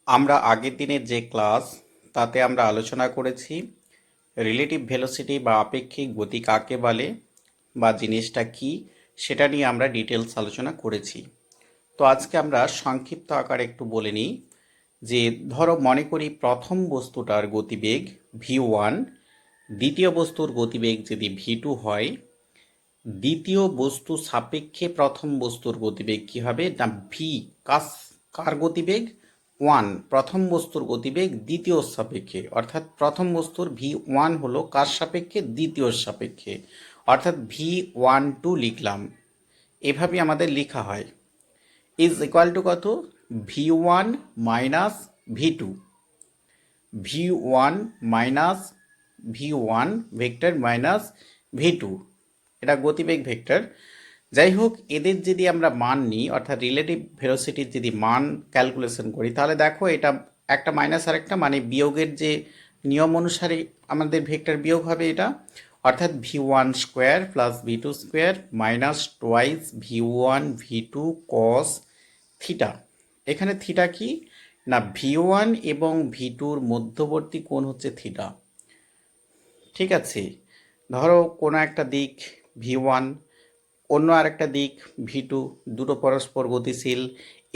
আমরা আগের দিনের যে ক্লাস তাতে আমরা আলোচনা করেছি রিলেটিভ ভেলোসিটি বা আপেক্ষিক গতি কাকে বলে বা জিনিসটা কি সেটা নিয়ে আমরা ডিটেলস আলোচনা করেছি। তো আজকে আমরা সংক্ষিপ্ত আকারে একটু বলে নিই যে ধরো মনে করি প্রথম বস্তুটার গতিবেগ v1, দ্বিতীয় বস্তুর গতিবেগ যদি v2 হয়, দ্বিতীয় বস্তু সাপেক্ষে প্রথম বস্তুর গতিবেগ কি হবে না ভি কার গতিবেগ ওয়ান, প্রথম বস্তুর গতিবেগ দ্বিতীয় সাপেক্ষে, অর্থাৎ প্রথম বস্তুর v1 হলো কার সাপেক্ষে দ্বিতীয় সাপেক্ষে, অর্থাৎ v12 লিখলাম। এভাবে আমাদের লেখা হয় ইজ ইকুয়াল টু কত v1 minus v2, v1 minus v1 vector minus v2, এটা গতিবেগ ভেক্টর। যাই হোক, এদের যদি আমরা মান নিই অর্থাৎ রিলেটিভ ভেলোসিটির যদি মান ক্যালকুলেশন করি তাহলে দেখো এটা একটা মাইনাস আর একটা মানে বিয়োগের যে নিয়ম অনুসারে আমাদের ভেক্টর বিয়োগ হবে এটা, অর্থাৎ v1 square plus v2 square minus twice v1 v2 cos theta. এখানে থিটা কি না v1 এবং v2র মধ্যবর্তী কোণ হচ্ছে থিটা। ঠিক আছে, ধরো কোনো একটা দিক v1, অন্য আরেকটা দিক v2, দুটো পরস্পর গতিশীল,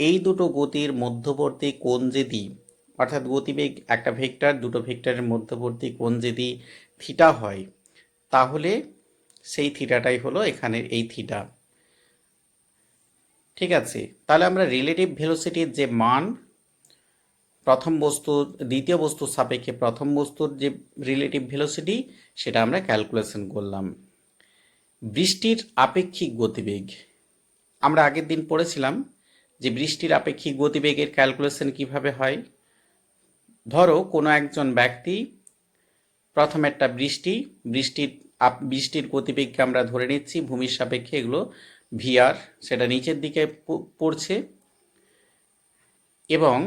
এই দুটো গতির মধ্যবর্তী কোণ যদি অর্থাৎ গতিবেগ একটা ভেক্টর দুটো ভেক্টরের মধ্যবর্তী কোণ যদি থিটা হয় তাহলে সেই থিটাটাই হলো এখানের এই থিটা। ঠিক আছে, তাহলে আমরা রিলেটিভ ভেলোসিটির যে মান প্রথম বস্তু দ্বিতীয় বস্তুর সাপেক্ষে প্রথম বস্তুর যে রিলেটিভ ভেলোসিটি সেটা আমরা ক্যালকুলেশন করলাম। বৃষ্টির আপেক্ষিক গতিবেগ আমরা আগের দিন পড়েছিলাম যে বৃষ্টির আপেক্ষিক গতিবেগের ক্যালকুলেশন কিভাবে হয়। ধরো কোনো একজন ব্যক্তি প্রথম একটা বৃষ্টির গতিবেগকে আমরা ধরে নিচ্ছি ভূমির সাপেক্ষে, এগুলো ভিআর, সেটা নিচের দিকে পড়ছে এবং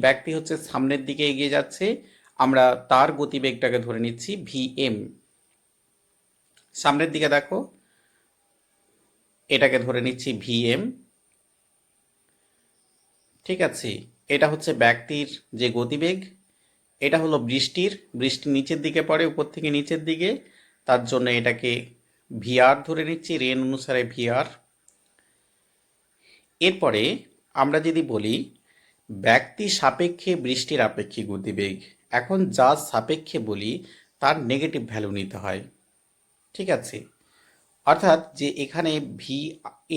ব্যক্তি হচ্ছে সামনের দিকে এগিয়ে যাচ্ছে, আমরা তার গতিবেগটাকে ধরে নিচ্ছি ভিএম। সামনের দিকে দেখো, এটাকে ধরে নিচ্ছি ভিএম। ঠিক আছে, এটা হচ্ছে ব্যক্তির যে গতিবেগ, এটা হলো বৃষ্টি নিচের দিকে পড়ে উপর থেকে নিচের দিকে, তার জন্য এটাকে ভিআর ধরে নিচ্ছি, রেন অনুসারে ভিআর। এরপরে আমরা যদি বলি ব্যক্তি সাপেক্ষে বৃষ্টির আপেক্ষিক গতিবেগ, এখন যার সাপেক্ষে বলি তার নেগেটিভ ভ্যালু নিতে হয়। ঠিক আছে, অর্থাৎ যে এখানে ভি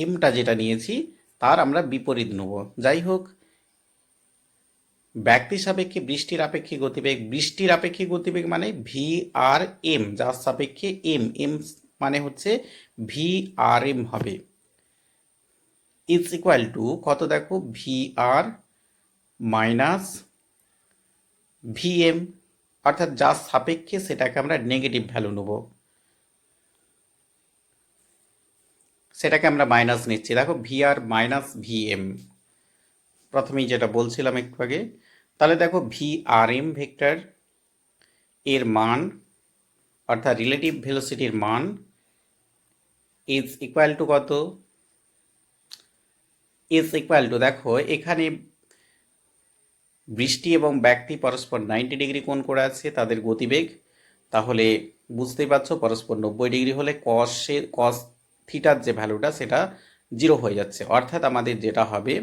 এমটা যেটা নিয়েছি তার আমরা বিপরীত নেব। যাই হোক, ব্যক্তি সাপেক্ষে বৃষ্টির আপেক্ষিক গতিবেগ মানে ভি আর এম, যার সাপেক্ষে এম মানে হচ্ছে ভি আর এম হবে, ইজ ইকুয়াল টু কত দেখো ভি আর মাইনাস ভি এম, অর্থাৎ যার সাপেক্ষে সেটাকে আমরা নেগেটিভ ভ্যালু নেব, সেটাকে আমরা মাইনাস নিচ্ছি। দেখো ভি আর মাইনাস ভি এম, প্রথমেই যেটা বলছিলাম একটু আগে। তাহলে দেখো ভি আর এম ভেক্টর এর মান অর্থাৎ রিলেটিভ ভেলোসিটির মান ইজ ইকুয়াল টু কত, ইজ ইকুয়াল টু দেখো এখানে বৃষ্টি এবং ব্যক্তি পরস্পর 90 ডিগ্রি কোণ করে আছে তাদের গতিবেগ, তাহলে বুঝতেই পারছো পরস্পর 90 ডিগ্রি হলে কস থিটার যে ভ্যালুটা সেটা জিরো হয়ে যাচ্ছে, অর্থাৎ আমাদের যেটা হবে,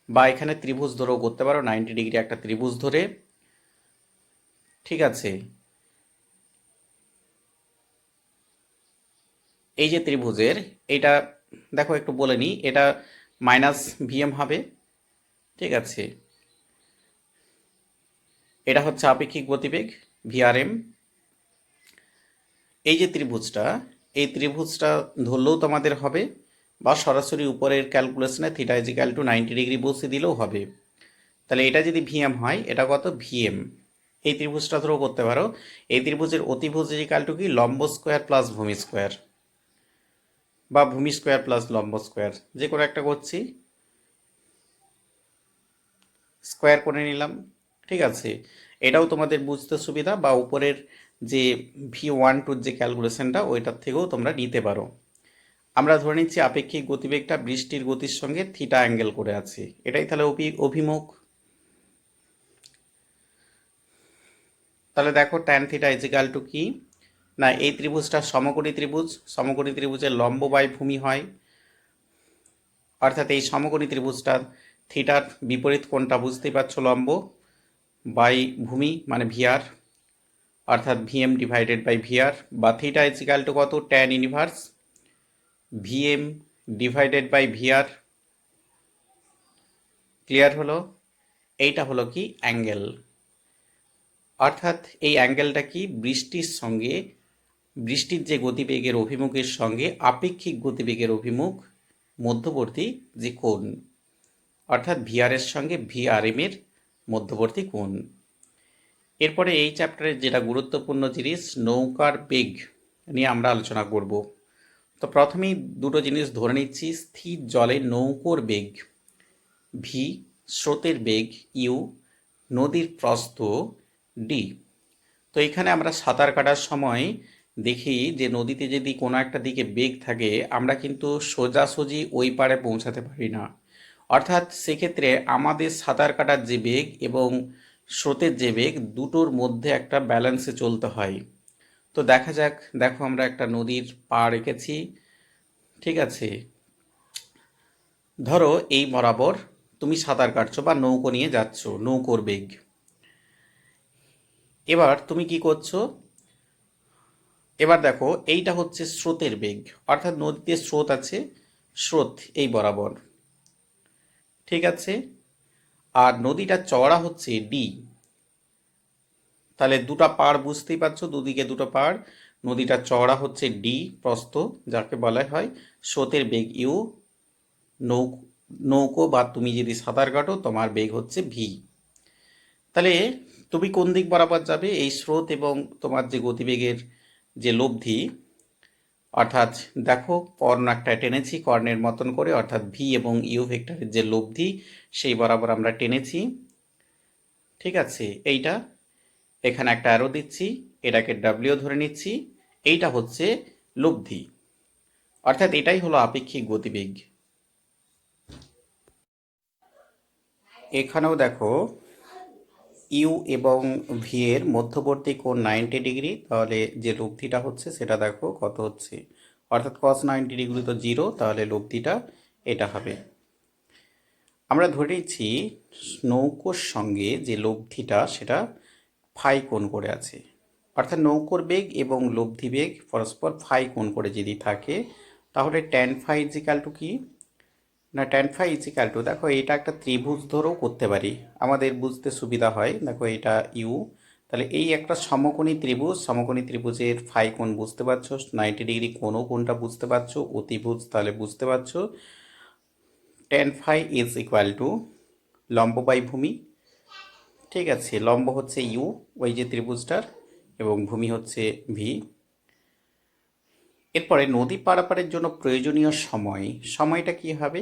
বা এখানে ত্রিভুজ ধরেও করতে পারো 90 ডিগ্রি একটা ত্রিভুজ ধরে। ঠিক আছে, এই যে ত্রিভুজের এটা দেখো একটু বলে নিই, এটা মাইনাস ভিএম হবে। ঠিক আছে, এটা হচ্ছে আপেক্ষিক গতিবেগ ভিআরএম। এই যে এই ত্রিভুজটা ধরলেও তোমাদের হবে, বা সরাসরি উপরের ক্যালকুলেশনে theta is equal to 90 degree বসিয়ে দিলেও হবে। তাহলে এটা যদি ভিএম হয়, এটা কত ভিএম, এই ত্রিভুজটা ধরেও করতে পারো। এই ত্রিভুজের অতিভুজ ইজ ইকুয়াল টু কি লম্ব স্কোয়ার প্লাস ভূমি স্কোয়ার, বা ভূমি স্কোয়ার প্লাস লম্ব স্কোয়ার, যে কোনো একটা করছি, স্কোয়ার করে নিলাম। ঠিক আছে, এটাও তোমাদের বুঝতে সুবিধা, বা উপরের যে v12 যে ক্যালকুলেশনটা ওইটার থেকেও তোমরা নিতে পারো। আমরা ধরে নিচ্ছি আপেক্ষিক গতিবেগটা বৃষ্টির গতির সঙ্গে থিটা অ্যাঙ্গেল করে আছে, এটাই তাহলে অভিমুখ। তাহলে দেখো ট্যান থিটা ইজিক্যাল টু কি, না এই ত্রিভুজটা সমকোণী ত্রিভুজ, সমকোণী ত্রিভুজের লম্ব বাই ভূমি হয়, অর্থাৎ এই সমকোণী ত্রিভুজটার থিটার বিপরীত কোণটা বুঝতেই পারছো, লম্ব বাই ভূমি মানে ভিআর, অর্থাৎ ভিএম ডিভাইডেড বাই ভিআর, বা থিটা ইজিক্যাল টু কত, tan inverse VM divided by VR. Clear হলো? এইটা হলো কি অ্যাঙ্গেল, অর্থাৎ এই অ্যাঙ্গেলটা কি বৃষ্টির সঙ্গে, বৃষ্টির যে গতিবেগের অভিমুখের সঙ্গে আপেক্ষিক গতিবেগের অভিমুখ মধ্যবর্তী যে কোণ, অর্থাৎ ভিআরের সঙ্গে ভিআরএম এর মধ্যবর্তী কোণ। এরপরে এই চ্যাপ্টারের যেটা গুরুত্বপূর্ণ জিনিস, নৌকার বেগ নিয়ে আমরা আলোচনা করব। তো প্রথমেই দুটো জিনিস ধরে নিচ্ছি, স্থির জলে নৌকোর বেগ ভি, স্রোতের বেগ ইউ, নদীর প্রস্থ ডি। তো এখানে আমরা সাঁতার কাটার সময় দেখি যে নদীতে যদি কোনো একটা দিকে বেগ থাকে, আমরা কিন্তু সোজাসুজি ওই পাড়ে পৌঁছাতে পারি না, অর্থাৎ সেক্ষেত্রে আমাদের সাঁতার কাটার যে বেগ এবং স্রোতের যে বেগ, দুটোর মধ্যে একটা ব্যালেন্সে চলতে হয়। তো দেখা যাক, দেখো আমরা একটা নদীর পাড় এঁকেছি, ঠিক আছে, ধরো এই বরাবর তুমি সাঁতার কাটছো বা নৌকো নিয়ে যাচ্ছ, নৌকোর বেগ। এবার তুমি কি করছো, এবার দেখো এইটা হচ্ছে স্রোতের বেগ, অর্থাৎ নদীতে স্রোত আছে, স্রোত এই বরাবর, ঠিক আছে, আর নদীটা চওড়া হচ্ছে ডি। তাহলে দুটো পাড় বুঝতেই পারছো, দুদিকে দুটো পাড়, নদীটা চওড়া হচ্ছে ডি প্রস্থ, যাকে বলা হয় স্রোতের বেগ ইউ, নৌকো বা তুমি যদি সাঁতার কাটো তোমার বেগ হচ্ছে ভি। তাহলে তুমি কোন দিক বরাবর যাবে, এই স্রোত এবং তোমার যে গতিবেগের যে লব্ধি, অর্থাৎ দেখো কর্ণ একটা টেনেছি কর্ণের মতন করে, অর্থাৎ ভি এবং ইউ ভেক্টরের যে লব্ধি সেই বরাবর আমরা টেনেছি, ঠিক আছে। এইটা এখানে একটা অ্যারো দিচ্ছি, এটাকে ডাব্লিউ ধরে নিচ্ছি, এইটা হচ্ছে লব্ধি, অর্থাৎ এটাই হলো আপেক্ষিক গতিবেগ। এখানেও দেখো ইউ এবং ভি এর মধ্যবর্তী কোণ 90 ডিগ্রি, তাহলে যে লব্ধিটা হচ্ছে সেটা দেখো কত হচ্ছে, অর্থাৎ cos 90 ডিগ্রি তো 0, তাহলে লব্ধিটা এটা হবে। আমরা ধরে নিচ্ছি নৌকোর সঙ্গে যে লব্ধিটা সেটা ফাই কোণ করে আছে, অর্থাৎ নৌকোর বেগ এবং লব্ধি বেগ পরস্পর ফাই কোণ করে যদি থাকে, তাহলে ট্যান ফাই ইজিক্যাল টু কি, না ট্যান ফাই ইজিক্যাল টু, দেখো এটা একটা ত্রিভুজ ধরেও করতে পারি, আমাদের বুঝতে সুবিধা হয়। দেখো এটা ইউ, তাহলে এই একটা সমকোণী ত্রিভুজ, সমকোণী ত্রিভুজের ফাই কোণ বুঝতে পারছো, 90 ডিগ্রি কোণও কোণটা বুঝতে পারছো, অতিভুজ তাহলে বুঝতে পারছো, tan phi is equal to লম্ব বাই ভূমি, ঠিক আছে, লম্ব হচ্ছে ইউ ওই যে ত্রিভুজটার, এবং ভূমি হচ্ছে ভি। এরপরে নদী পারাপারের জন্য প্রয়োজনীয় সময়টা কি হবে,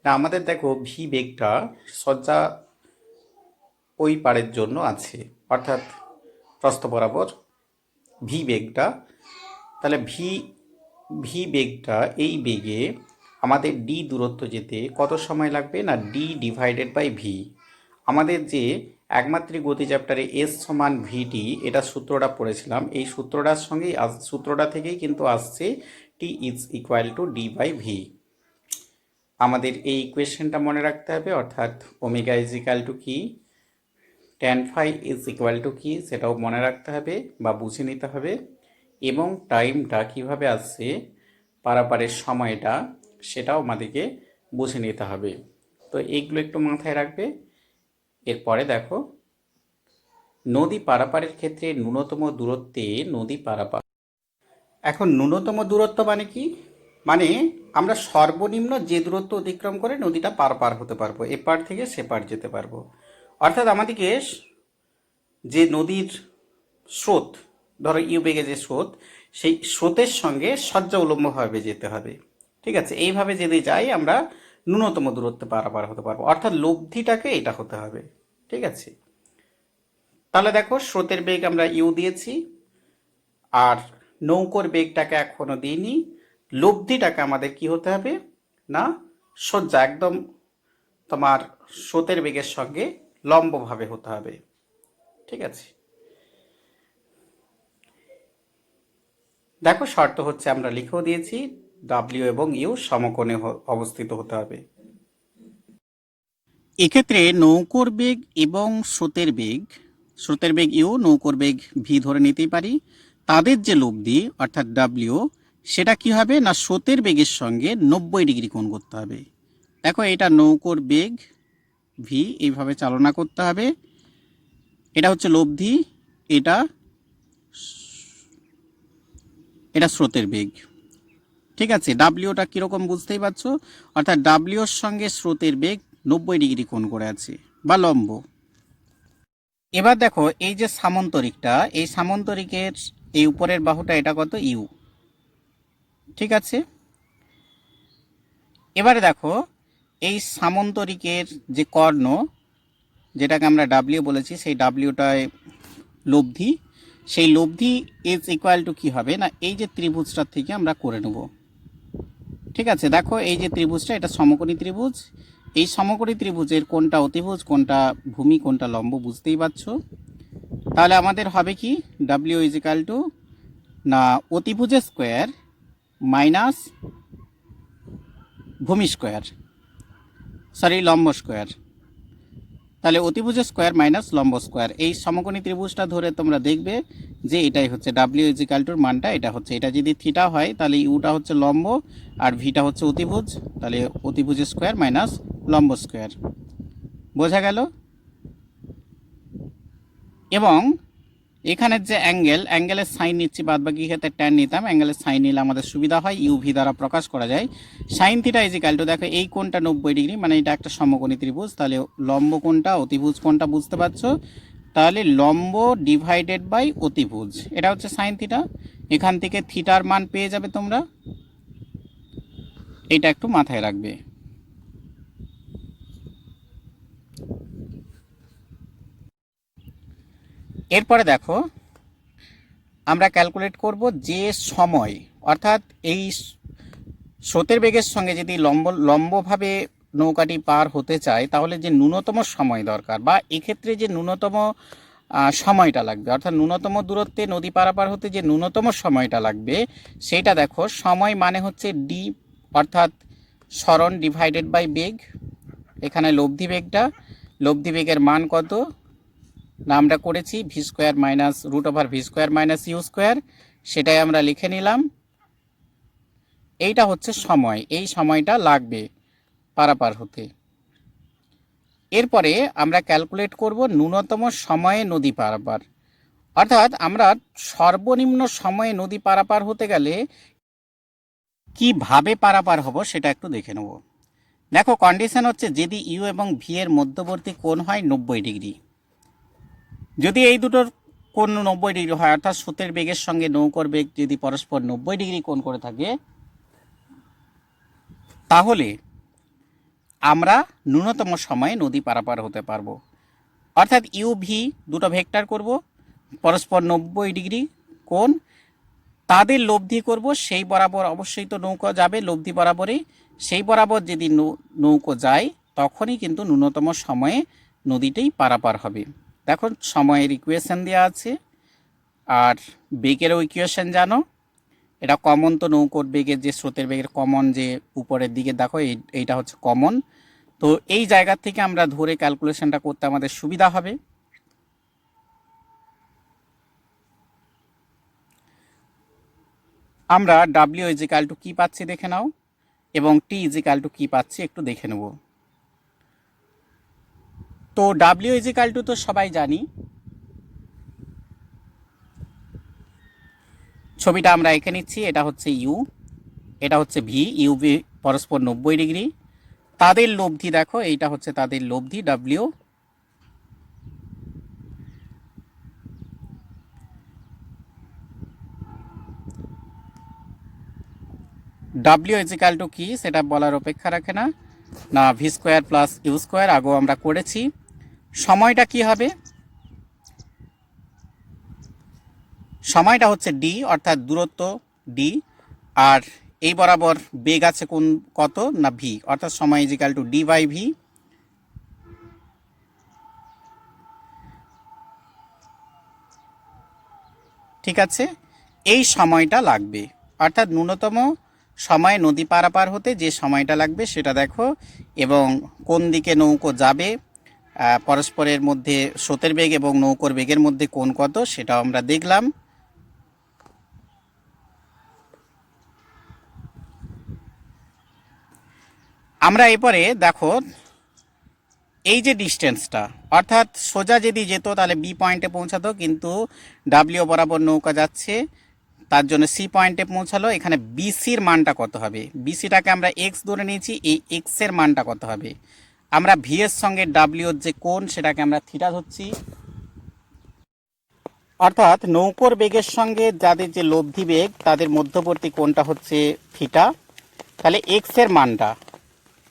না আমাদের দেখো ভি বেগটা সজ্জা ওই পাড়ের জন্য আছে, অর্থাৎ প্রস্থ বরাবর ভি বেগটা, তাহলে ভি ভি বেগটা, এই বেগে আমাদের ডি দূরত্ব যেতে কত সময় লাগবে, না ডি ডিভাইডেড বাই ভি। আমাদের যে একমাত্রিক গতি চ্যাপ্টারে এস সমান ভিটি, এটা সূত্রটা পড়েছিলাম, এই সূত্রটার সঙ্গেই সূত্রটা থেকেই কিন্তু আসছে T is equal to D by V. আমাদের এই ইকুয়েশনটা মনে রাখতে হবে, অর্থাৎ ওমেগা ইজ ইকুয়াল টু কি, tan phi is equal to কি, সেটাও মনে রাখতে হবে বা বুঝে নিতে হবে, এবং টাইমটা কিভাবে আসছে, পারাপারের সময়টা, সেটাও আমাদেরকে বুঝে নিতে হবে। তো এইগুলো একটু মাথায় রাখবে। এরপরে দেখো নদী পারাপারের ক্ষেত্রে ন্যূনতম দূরত্বে নদী পারাপার, এখন ন্যূনতম দূরত্ব মানে কি, মানে আমরা সর্বনিম্ন যে দূরত্ব অতিক্রম করে নদীটা পার হতে পারবো, এপার থেকে সেপার যেতে পারবো, অর্থাৎ আমাদেরকে যে নদীর স্রোত, ধরো ইউ বেগে যে স্রোত, সেই স্রোতের সঙ্গে সজ্জা উলম্বভাবে যেতে হবে, ঠিক আছে, এইভাবে যদি যাই আমরা ন্যূনতম দূরত্বে পারাপার হতে পারবো, অর্থাৎ লব্ধিটাকে এটা হতে হবে, ঠিক আছে। তাহলে দেখো স্রোতের বেগ আমরা ইউ দিয়েছি, আর নৌকোর বেগটাকে এখনো দিইনি, লব্ধিটাকে আমাদের কি হতে হবে, না সজ্জা একদম তোমার স্রোতের বেগের সঙ্গে লম্বভাবে হতে হবে, ঠিক আছে। দেখো শর্ত হচ্ছে আমরা লিখেও দিয়েছি, ডাব্লিউ এবং ইউ সমকোণে অবস্থিত হতে হবে। এক্ষেত্রে নৌকোর বেগ এবং স্রোতের বেগ ইউ, নৌকোর বেগ ভি ধরে নিতেই পারি। তাদের যে লব্ধি অর্থাৎ ডাব্লিউ, সেটা কি হবে না স্রোতের বেগের সঙ্গে 90 ডিগ্রি কোণ করতে হবে। দেখো এটা নৌকোর বেগ ভি, এইভাবে চালনা করতে হবে। এটা হচ্ছে লব্ধি, এটা এটা স্রোতের বেগ। ঠিক আছে, ডাব্লিউটা কীরকম বুঝতেই পারছো, অর্থাৎ ডাব্লিউর সঙ্গে স্রোতের বেগ 90 ডিগ্রি কোণ করে আছে বা লম্ব। এবার দেখো এই যে সামন্তরিকটা, এই সামন্তরিকের এই উপরের বাহুটা এটা কত ইউ। ঠিক আছে, এবারে দেখো এই সামন্তরিকের যে কর্ণ, যেটাকে আমরা ডাব্লিউ বলেছি, সেই ডাব্লিউটায় লব্ধি, সেই লব্ধি ইজ ইকুয়াল টু কী হবে না এই যে ত্রিভুজটার থেকে আমরা করে নেব। ঠিক আছে, দেখো এই যে ত্রিভুজটা, এটা সমকোণী ত্রিভুজ। এই সমকোণী ত্রিভুজের কোনটা অতিভুজ, কোনটা ভূমি, কোনটা লম্ব বুঝতেই পারছো। তাহলে আমাদের হবে কি ডাব্লিউ ইজ ইকাল টু না অতিভুজের স্কোয়ার মাইনাস ভূমি স্কোয়ার, লম্ব স্কোয়ার। তাহলে অতিভুজের স্কোয়ার মাইনাস লম্ব স্কোয়ার, এই সমকোণী ত্রিভুজটা ধরে তোমরা দেখবে যে এটাই হচ্ছে ডাব্লিউ ইজ ইকাল টুর মানটা এটা হচ্ছে। এটা যদি থিটা হয় তাহলে ইউটা হচ্ছে লম্ব আর ভিটা হচ্ছে অতিভুজ, তাহলে অতিভুজের স্কোয়ার মাইনাস লম্ব স্কোয়ার। বোঝা গেল? এবং এখানের যে অ্যাঙ্গেলের সাইন নিচ্ছি, বাদ বাকি ক্ষেত্রে ট্যান নিতাম, অ্যাঙ্গেলের সাইন নিলে আমাদের সুবিধা হয়, ইউভি দ্বারা প্রকাশ করা যায়। Sine theta is equal two, দেখো এই কোণটা 90 ডিগ্রি, মানে এটা একটা সমকোণী ত্রিভুজ, তাহলে লম্ব কোণটা অতিভুজ কোণটা বুঝতে পারছো, তাহলে লম্ব ডিভাইডেড বাই অতিভুজ, এটা হচ্ছে সাইন থিটা। এখান থেকে থিটার মান পেয়ে যাবে তোমরা, এটা একটু মাথায় রাখবে। এরপরে দেখো আমরা ক্যালকুলেট করব যে সময়, অর্থাৎ এই স্রোতের বেগের সঙ্গে যদি লম্বভাবে নৌকাটি পার হতে চায় তাহলে যে ন্যূনতম সময় দরকার, বা এক্ষেত্রে যে ন্যূনতম সময়টা লাগবে, অর্থাৎ ন্যূনতম দূরত্বে নদী পারাপার হতে যে ন্যূনতম সময়টা লাগবে, সেইটা দেখো সময় মানে হচ্ছে ডি, অর্থাৎ সরণ ডিভাইডেড বাই বেগ। এখানে লব্ধি বেগের মান কত না আমরা করেছি V square minus root over V square minus U square, সেটাই আমরা লিখে নিলাম। এইটা হচ্ছে সময়, এই সময়টা লাগবে পারাপার হতে। এরপরে আমরা ক্যালকুলেট করব ন্যূনতম সময়ে নদী পারাপার, অর্থাৎ আমরা সর্বনিম্ন সময়ে নদী পারাপার হতে গেলে কিভাবে পারাপার হব সেটা একটু দেখে নেব। দেখো কন্ডিশন হচ্ছে যদি ইউ এবং ভি এর মধ্যবর্তী কোণ হয় 90 ডিগ্রি। যদি এই দুটোর কোণ 90 ডিগ্রি হয়, অর্থাৎ স্রোতের বেগের সঙ্গে নৌকোর বেগ যদি পরস্পর 90 ডিগ্রি কোণ করে থাকে, তাহলে আমরা ন্যূনতম সময়ে নদী পারাপার হতে পারবো। অর্থাৎ ইউ ভি দুটো ভেক্টর করব, পরস্পর 90 ডিগ্রি কোণ, তাদের লব্ধি করব, সেই বরাবর অবশ্যই তো নৌকা যাবে লব্ধি বরাবরই, সেই বরাবর যদি নৌকো যায় তখনই কিন্তু ন্যূনতম সময়ে নদীটাই পারাপার হবে। দেখো সময়ের ইকুয়েশন দেওয়া আছে, আর বেগেরও ইকুয়েশন জানো, এটা কমন তো নৌকোর বেগের যে স্রোতের বেগের কমন যে উপরের দিকে দেখো এইটা হচ্ছে কমন, তো এই জায়গা থেকে আমরা ধরে ক্যালকুলেশনটা করতে আমাদের সুবিধা হবে। আমরা ডাব্লিউ ইজিক্যাল টু কী পাচ্ছি দেখে নাও, এবং টি ইজিক্যাল টু কী পাচ্ছি একটু দেখে নেব। তো ডাব্লিউ ইজিক্যাল টু তো সবাই জানি, ছবিটা আমরা এঁকে নিচ্ছি, এটা হচ্ছে ইউ, এটা হচ্ছে ভি, ইউ ভি পরস্পর 90 ডিগ্রি, তাদের লব্ধি দেখো এইটা হচ্ছে তাদের লব্ধি ডাব্লিউ। ডাব্লিউ ইজিক্যাল টু কি সেটা বলার অপেক্ষা রাখে না, না V square plus U square, আগেও আমরা করেছি। সময়টা কি হবে, সময়টা হচ্ছে ডি, অর্থাৎ দূরত্ব ডি, আর এই বরাবর বেগ আছে কোন কত না ভি, অর্থাৎ সময় is equal to D by V. ঠিক আছে, এই সময়টা লাগবে, অর্থাৎ ন্যূনতম সময় নদী পারাপার হতে যে সময়টা লাগবে সেটা দেখো, এবং কোন দিকে নৌকো যাবে, পরস্পরের মধ্যে স্রোতের বেগ এবং নৌকোর বেগের মধ্যে কোণ কত সেটাও আমরা দেখলাম। আমরা এরপরে দেখো এই যে ডিস্টেন্সটা, অর্থাৎ সোজা যদি যেত তাহলে বি পয়েন্টে পৌঁছাতো, কিন্তু ডাব্লিউ বরাবর নৌকা যাচ্ছে তার জন্য সি পয়েন্টে পৌঁছালো। এখানে বিসির মানটা কত হবে, বিসিটাকে আমরা এক্স ধরে নিয়েছি, এই এক্সের মানটা কত হবে। আমরা ভি এর সঙ্গে ডাব্লিউর যে কোণ সেটাকে আমরা থিটা ধরছি, অর্থাৎ নৌকোর বেগের সঙ্গে যাদের যে লব্ধি বেগ তাদের মধ্যবর্তী কোণটা হচ্ছে থিটা। তাহলে এক্সের মানটা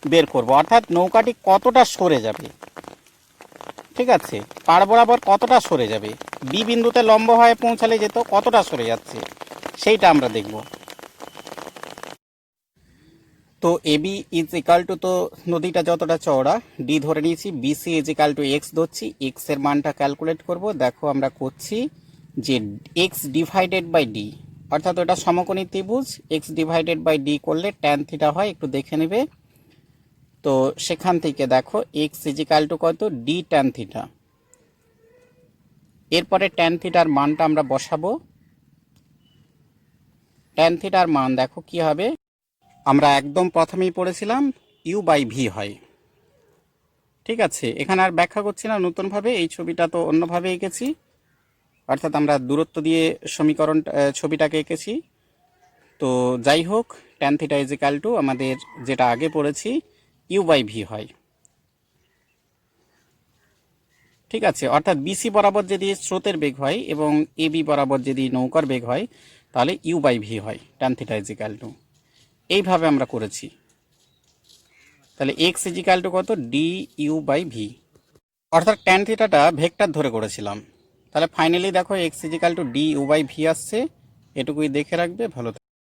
বের করব, অর্থাৎ নৌকাটি কতটা সরে যাবে, ঠিক আছে, পাড় বরাবর কতটা সরে যাবে, বি বিন্দুতে লম্ব হয়ে পৌঁছালে যেত কতটা সরে যাচ্ছে সেইটা আমরা দেখব। তো এবি ইজ ইকাল টু, তো নদীটা যতটা চওড়া ডি ধরে নিয়েছি, BC is equal to X ধরছি, এক্স এর মানটা ক্যালকুলেট করব। দেখো আমরা করছি যে এক্স ডিভাইডেড বাই ডি, অর্থাৎ ওটা সমকোণী ত্রিভুজ, এক্স ডিভাইডেড বাই ডি করলে ট্যান থিটা হয়, একটু দেখে নেবে। তো সেখান থেকে দেখো এক্স ইজ ইকাল টু কত, ডি ট্যান থিটা। এরপরে ট্যান থিটার মানটা আমরা বসাবো। ট্যান থিটার মান দেখো কি হবে, আমরা একদম প্রথমেই পড়েছিলাম ইউ বাই ভি হয়, ঠিক আছে। এখানে আর ব্যাখ্যা করছি না নতুনভাবে, এই ছবিটা তো অন্যভাবে এঁকেছি, অর্থাৎ আমরা দূরত্ব দিয়ে সমীকরণ ছবিটাকে এঁকেছি। তো যাই হোক, tan theta is equal two আমাদের যেটা আগে পড়েছি ইউ বাই ভি হয়, ঠিক আছে। অর্থাৎ বিসি বরাবর যদি স্রোতের বেগ হয় এবং এবি বরাবর যদি নৌকার বেগ হয় তাহলে ইউ বাই ভি হয়, tan theta is equal to. এইভাবে আমরা করেছি। তাহলে এক্স ইজ ইকাল টু কত, ডি ইউ বাই ভি, অর্থাৎ ট্যান থিটাটা ভেক্টর ধরে করেছিলাম। তাহলে ফাইনালি দেখো x is equal to d u by v আসছে, এটুকুই দেখে রাখবে, ভালো।